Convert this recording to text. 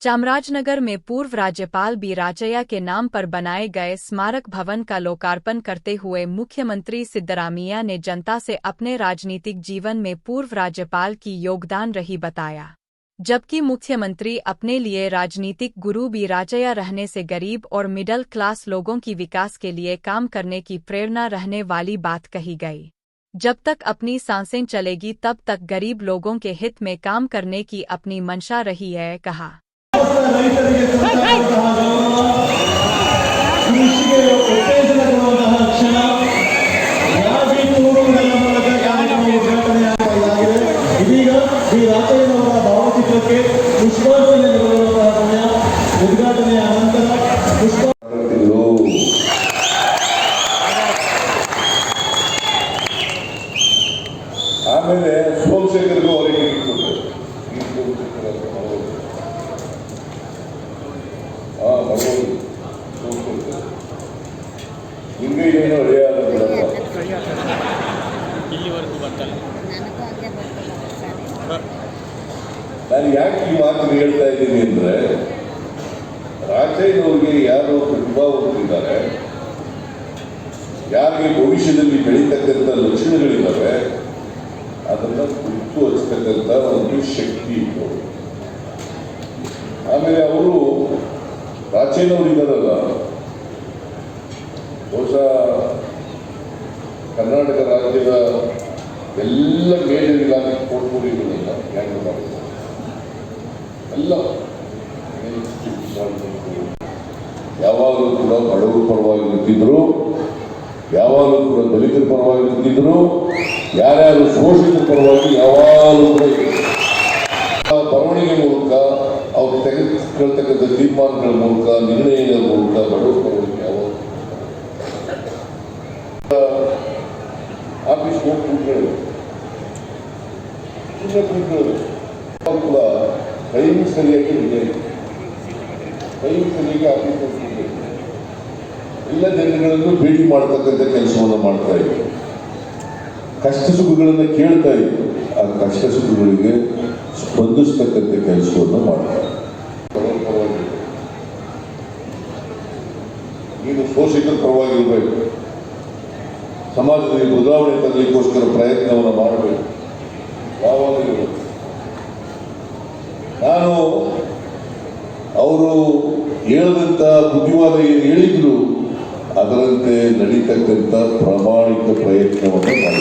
चामराजनगर में पूर्व राज्यपाल बी राजैया के नाम पर बनाए गए स्मारक भवन का लोकार्पण करते हुए मुख्यमंत्री सिद्धरामैया ने जनता से अपने राजनीतिक जीवन में पूर्व राज्यपाल की योगदान रही बताया। जबकि मुख्यमंत्री अपने लिए राजनीतिक गुरु बी राजैया रहने से गरीब और मिडिल क्लास लोगों की विकास के लिए काम करने की प्रेरणा रहने वाली बात कही गई। जब तक अपनी सांसें चलेगी तब तक गरीब लोगों के हित में काम करने की अपनी मंशा रही है, कहा। ರೈತರಿಗೆ ಕೊಡುವಂತಹ ಗೌರವ, ಕೃಷಿಗೆ ಉತ್ತೇಜನಗೊಳ್ಳುವಂತಹ ಕ್ಷಣ, ರಾಗಿ ತೂರುಗಳ ಮೂಲಕ ಕಾರ್ಯಕ್ರಮ ಉದ್ಘಾಟನೆಯಾಗಿದೆ. ಇದೀಗ ಶ್ರೀ ರಾಜಯ್ಯನವರ ಭಾವಚಿತ್ರಕ್ಕೆ ಪುಷ್ಪಾರ್ಚನೆ ನೆರವೇರುವಂತಹ ಸಮಯ. ಉದ್ಘಾಟನೆಯ ನಂತರ ಆಮೇಲೆ ಸೋಮಶೇಖರ್ಗೂ ಅವರಿಗೆ ಲಿಂಗಯ್ಯನೂ ನಾನು ಯಾಕೆ ಈ ಮಾತನ್ನು ಹೇಳ್ತಾ ಇದ್ದೀನಿ ಅಂದ್ರೆ, ರಾಜಯ್ಯನವ್ರಿಗೆ ಯಾರು ಪ್ರತಿಭಾವಂತರಿದ್ದಾರೆ, ಯಾರಿಗೆ ಭವಿಷ್ಯದಲ್ಲಿ ಬೆಳೀತಕ್ಕಂಥ ಲಕ್ಷಣಗಳಿದ್ದಾವೆ, ಅದನ್ನು ಗುರುತು ಹಚ್ಚತಕ್ಕಂಥ ಒಂದು ಶಕ್ತಿ ಇತ್ತು. ಆಮೇಲೆ ಅವರು ರಾಜಯ್ಯನವರು ಇದ್ದಾರಲ್ಲ, ಬಹುಶಃ ಕರ್ನಾಟಕ ರಾಜ್ಯದ ಎಲ್ಲ ಮೇಜರ್ ಇಲಾಖೆ ಪೋರ್ಟ್ಫೋಲಿಯೋಗಳನ್ನ ಹ್ಯಾಂಡಲ್ ಮಾಡಿದ್ದಾರೆ. ಎಲ್ಲ ಯಾವಾಗಲೂ ಕೂಡ ಬಡವರ ಪರವಾಗಿ ನಿಂತಿದ್ರು, ಯಾವಾಗಲೂ ಕೂಡ ದಲಿತರ ಪರವಾಗಿ ನಿಂತಿದ್ರು, ಯಾರ್ಯಾರು ಶೋಷಿತರ ಪರವಾಗಿ ಯಾವಾಗಲೂ ಕೂಡ ಬರವಣಿಗೆ ಮೂಲಕ ಅವ್ರು ತೆಗೆದುಕೊಳ್ತಕ್ಕಂಥ ತೀರ್ಮಾನಗಳ ಮೂಲಕ, ನಿರ್ಣಯಗಳ ಮೂಲಕ ಬಡವರ ಪರವಾಗಿ ಯಾವಾಗ ಆಫೀಸ್ ಹೋಗಿ ಕೂತ್ಕೊಳ್ಳೋದು ಕೂಡ ಟೈಮ್ ಸರಿಯಾಗಿ ಆಫೀಸ್ ಹೋಗಿ ಎಲ್ಲ ಜನಗಳನ್ನು ಭೇಟಿ ಮಾಡತಕ್ಕಂಥ ಕೆಲಸವನ್ನು ಮಾಡ್ತಾ ಇದ್ರು. ಕಷ್ಟ ಸುಖಗಳನ್ನು ಕೇಳ್ತಾ ಇದ್ರು, ಆ ಕಷ್ಟ ಸುಖಗಳಿಗೆ ಸ್ಪಂದಿಸ್ತಕ್ಕಂಥ ಕೆಲಸವನ್ನು ಮಾಡ್ತಾರೆ. ನೀನು ಶೋಷಿತರ ಪರವಾಗಿರ್ಬೇಕು, ಸಮಾಜದಲ್ಲಿ ಬದಲಾವಣೆ ತರಲಿಕ್ಕೋಸ್ಕರ ಪ್ರಯತ್ನವನ್ನು ಮಾಡಬೇಕು. ಯಾವಾಗಲೂ ನಾನು ಅವರು ಹೇಳದಂತ ಬುದ್ಧಿವಾದ ಏನು ಹೇಳಿದ್ರು ಅದರಂತೆ ನಡೀತಕ್ಕಂಥ ಪ್ರಾಮಾಣಿಕ ಪ್ರಯತ್ನವನ್ನು ಮಾಡಿ